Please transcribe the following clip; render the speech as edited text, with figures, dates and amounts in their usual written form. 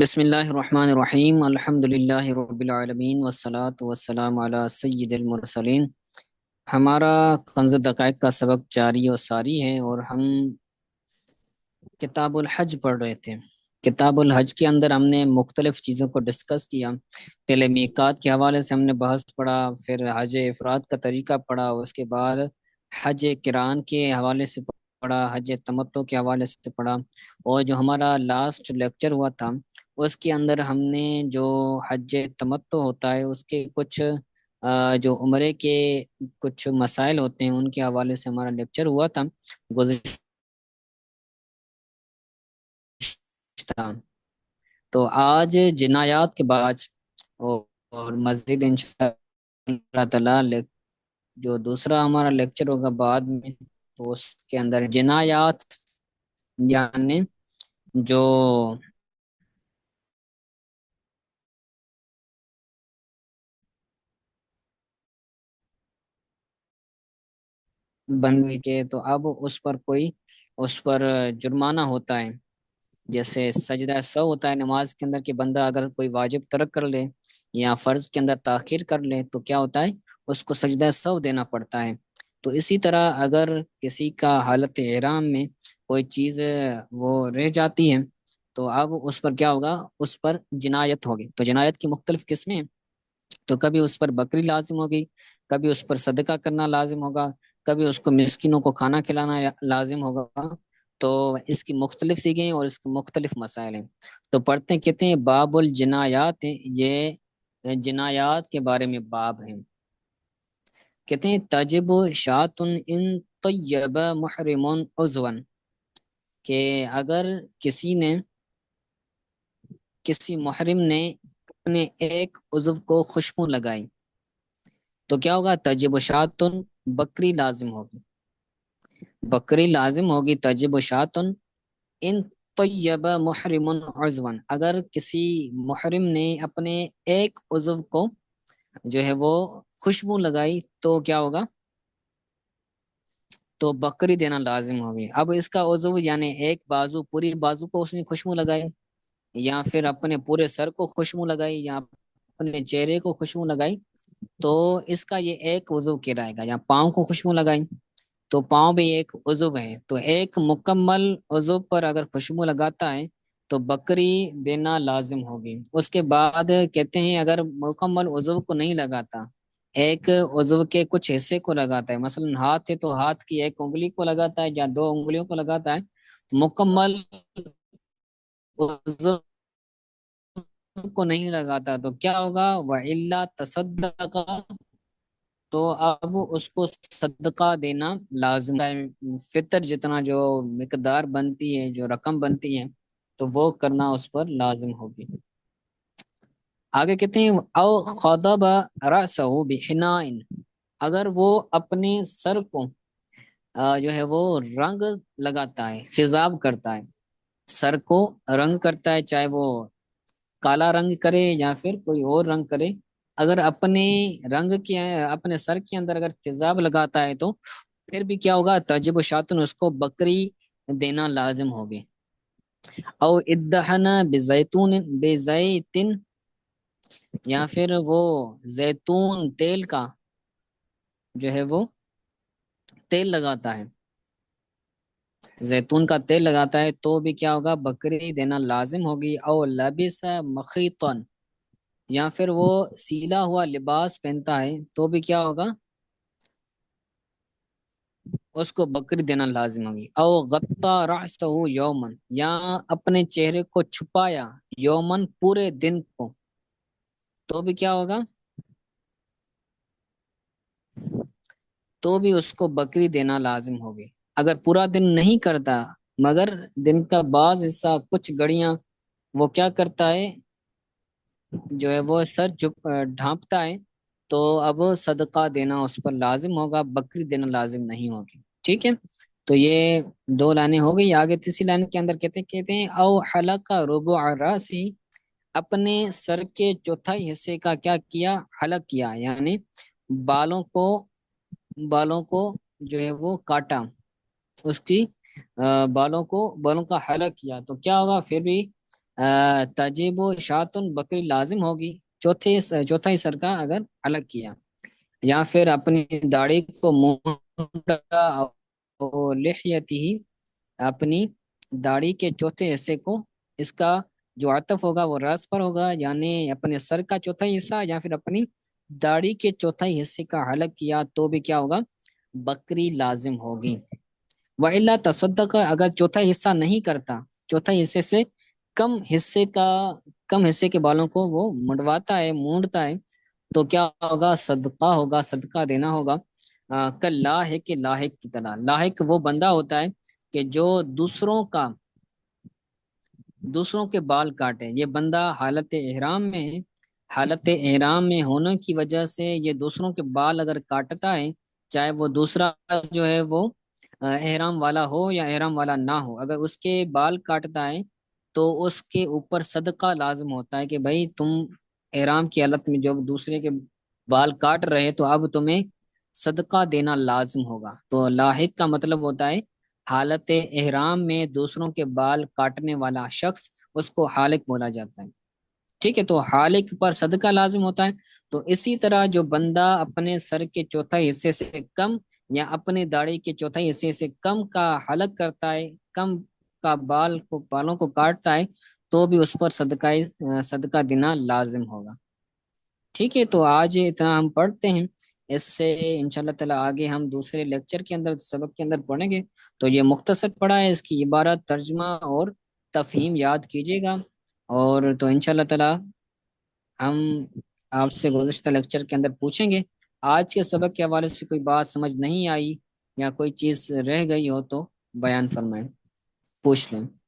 بسم اللہ الرحمن الرحیم الحمد للہ رب العالمین والصلاة والسلام علی سید المرسلین۔ ہمارا کنز دقائق کا سبق جاری و ساری ہے اور ہم کتاب الحج پڑھ رہے تھے۔ کتاب الحج کے اندر ہم نے مختلف چیزوں کو ڈسکس کیا۔ پہلے میقات کے حوالے سے ہم نے بحث پڑھا، پھر حج افراد کا طریقہ پڑھا، اس کے بعد حج کران کے حوالے سے پڑھا، حج تمتع کے حوالے سے پڑھا، اور جو ہمارا لاسٹ لیکچر ہوا تھا اس کے اندر ہم نے جو حج تمتع ہوتا ہے اس کے کچھ جو عمرے کے کچھ مسائل ہوتے ہیں ان کے حوالے سے ہمارا لیکچر ہوا تھا گزشتہ۔ تو آج جنایات کے بعد اور مزید انشاءاللہ تعالی جو دوسرا ہمارا لیکچر ہوگا بعد میں، تو اس کے اندر جنایات یعنی جو بن گئی کے تو اب اس پر جرمانہ ہوتا ہے۔ جیسے سجدہ سہو ہوتا ہے نماز کے اندر کہ بندہ اگر کوئی واجب ترک کر لے یا فرض کے اندر تاخیر کر لے تو کیا ہوتا ہے، اس کو سجدہ سہو دینا پڑتا ہے۔ تو اسی طرح اگر کسی کا حالت احرام میں کوئی چیز وہ رہ جاتی ہے تو اب اس پر کیا ہوگا، اس پر جنایت ہوگی۔ تو جنایت کی مختلف قسمیں ہیں، تو کبھی اس پر بکری لازم ہوگی، کبھی اس پر صدقہ کرنا لازم ہوگا، کبھی اس کو مسکینوں کو کھانا کھلانا لازم ہوگا۔ تو اس کی مختلف سیگیں اور اس کے مختلف مسائل ہیں۔ تو پڑھتے ہیں، کہتے ہیں باب الجنایات، یہ جنایات کے بارے میں باب ہیں۔ کہتے ہیں تجب شات ان طیب محرم عضوا، کہ اگر کسی محرم نے اپنے ایک عضو کو خوشبو لگائی تو کیا ہوگا، تجب شاتن، بکری لازم ہوگی، بکری لازم ہوگی، تجب شاتن ان طیب محرم عضوا، اگر کسی محرم نے اپنے ایک عضو کو جو ہے وہ خوشبو لگائی تو کیا ہوگا، تو بکری دینا لازم ہوگی۔ اب اس کا عضو یعنی ایک بازو، پوری بازو کو اس نے خوشبو لگائی، یا پھر اپنے پورے سر کو خوشبو لگائی، یا اپنے چہرے کو خوشبو لگائی، تو اس کا یہ ایک وضو کہلائے گا۔ یا پاؤں کو خوشبو لگائی تو پاؤں بھی ایک عضو ہے، تو ایک مکمل عضو پر اگر خوشبو لگاتا ہے تو بکری دینا لازم ہوگی۔ اس کے بعد کہتے ہیں اگر مکمل عضو کو نہیں لگاتا، ایک عضو کے کچھ حصے کو لگاتا ہے، مثلا ہاتھ ہے تو ہاتھ کی ایک انگلی کو لگاتا ہے یا دو انگلیوں کو لگاتا ہے، تو مکمل عضو کو نہیں لگاتا تو کیا ہوگا، وَإِلَّا تَصَدَّقَ، تو اب اس کو صدقہ دینا لازم ہے۔ فطر جتنا جو مقدار بنتی ہے، جو رقم بنتی ہے، تو وہ کرنا اس پر لازم ہوگی۔ آگے کہتے ہیں او خضب رأسہ بحناء، اگر وہ اپنے سر کو جو ہے وہ رنگ لگاتا ہے، خضاب کرتا ہے، سر کو رنگ کرتا ہے، چاہے وہ کالا رنگ کرے یا پھر کوئی اور رنگ کرے، اگر اپنے رنگ کے اپنے سر کے اندر اگر تیزاب لگاتا ہے تو پھر بھی کیا ہوگا، تجب شاتن، اس کو بکری دینا لازم ہوگی۔ او ادہن بزیتون بزیتن، یا پھر وہ زیتون تیل کا جو ہے وہ تیل لگاتا ہے، زیتون کا تیل لگاتا ہے تو بھی کیا ہوگا، بکری دینا لازم ہوگی۔ او لبس مخیطن، یا پھر وہ سیلا ہوا لباس پہنتا ہے تو بھی کیا ہوگا، اس کو بکری دینا لازم ہوگی۔ او غطا رأسہ یومن، یا اپنے چہرے کو چھپایا، یومن پورے دن کو، تو بھی کیا ہوگا، تو بھی اس کو بکری دینا لازم ہوگی۔ اگر پورا دن نہیں کرتا مگر دن کا بعض حصہ کچھ گھڑیاں وہ کیا کرتا ہے، جو ہے وہ سر ڈھانپتا ہے، تو اب صدقہ دینا اس پر لازم ہوگا، بکری دینا لازم نہیں ہوگی۔ ٹھیک ہے، تو یہ دو لائنیں ہو گئی۔ آگے تیسری لائن کے اندر کہتے ہیں او حلق ربع راسی، اپنے سر کے چوتھائی حصے کا کیا کیا، حلق کیا، یعنی بالوں کو جو ہے وہ کاٹا، اس کی بالوں کا حلق کیا، تو کیا ہوگا، پھر بھی تجیب شاتن بکری لازم ہوگی، چوتھا حصہ کا اگر الگ کیا، یا پھر اپنی داڑھی کو مونڈا، اور لحیتی ہی، اپنی داڑھی کے چوتھے حصے کو، اس کا جو عطف ہوگا وہ راس پر ہوگا، یعنی اپنے سر کا چوتھا حصہ یا پھر اپنی داڑھی کے چوتھا حصے کا حلق کیا تو بھی کیا ہوگا؟ بکری لازم ہوگی۔ وَإِلَّا تصدق، اگر چوتھا حصہ نہیں کرتا، چوتھا حصے سے کم حصے کا، کم حصے کے بالوں کو وہ منڈواتا ہے، مونڈتا ہے، تو کیا ہوگا؟ صدقہ ہوگا، صدقہ دینا ہوگا۔ کل لاحق، لاحق کی طرح، لاحق وہ بندہ ہوتا ہے کہ جو دوسروں کے بال کاٹے، یہ بندہ حالت احرام میں ہے، حالت احرام میں ہونے کی وجہ سے یہ دوسروں کے بال اگر کاٹتا ہے، چاہے وہ دوسرا جو ہے وہ احرام والا ہو یا احرام والا نہ ہو، اگر اس کے بال کاٹتا ہے تو اس کے اوپر صدقہ لازم ہوتا ہے کہ بھائی تم احرام کی حالت میں جب دوسرے کے بال کاٹ رہے تو اب تمہیں صدقہ دینا لازم ہوگا۔ تو لاحق کا مطلب ہوتا ہے حالت احرام میں دوسروں کے بال کاٹنے والا شخص، اس کو حالق بولا جاتا ہے۔ ٹھیک ہے، تو حالق پر صدقہ لازم ہوتا ہے۔ تو اسی طرح جو بندہ اپنے سر کے چوتھا حصے سے کم یا اپنے داڑھی کے چوتھا حصے سے کم کا حلق کرتا ہے، کم کا بالوں کو کاٹتا ہے، تو بھی اس پر صدقہ دینا لازم ہوگا۔ ٹھیک ہے، تو آج اتنا ہم پڑھتے ہیں، اس سے انشاءاللہ تعالی آگے ہم دوسرے لیکچر کے اندر، سبق کے اندر پڑھیں گے۔ تو یہ مختصر پڑھا ہے، اس کی عبارت، ترجمہ اور تفہیم یاد کیجیے گا، اور تو انشاءاللہ تعالی ہم آپ سے گزشتہ لیکچر کے اندر پوچھیں گے۔ آج کے سبق کے حوالے سے کوئی بات سمجھ نہیں آئی یا کوئی چیز رہ گئی ہو تو بیان فرمائیں، پوچھ لیں۔